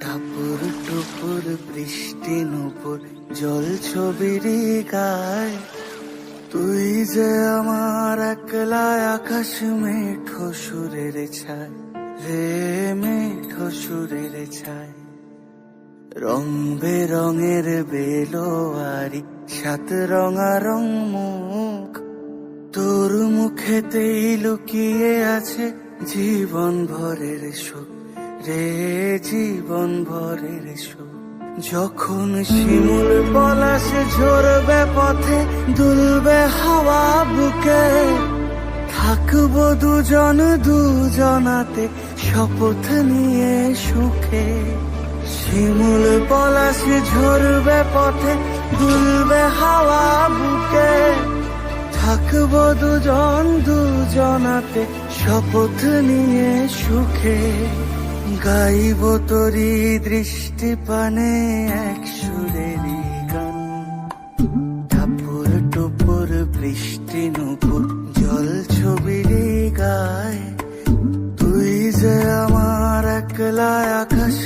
টাপুর টুপুর বৃষ্টি নুপুর জল ছবিরি গায়, তুই যে আমার একলা আকাশ মেঠো সুরের ছায় রে, মেঠো সুরের ছায়। রং বেরঙের বেলোয়ারি সাত রঙারং মুখ, তোর মুখেতেই লুকিয়ে আছে জীবন ভরের সুখ রে, জীবন ভরের সুখ। যখন শিমুল পলাশে ঝরবে পথে, দুলবে হাওয়া বুকে, থাকবো দুজন দুজনাতে শপথ নিয়ে সুখে। শিমুল পলাশে ঝরবে পথে, দুলবে হাওয়া বুকে, থাকবো দুজন দুজনাতে শপথ নিয়ে সুখে। গাইব তোরি দৃষ্টি পানে এক সুরেরই গান, টাপুর টুপুর বৃষ্টি নুপুর জল ছবিরি গায়, তুই যে আমার একলা আকাশ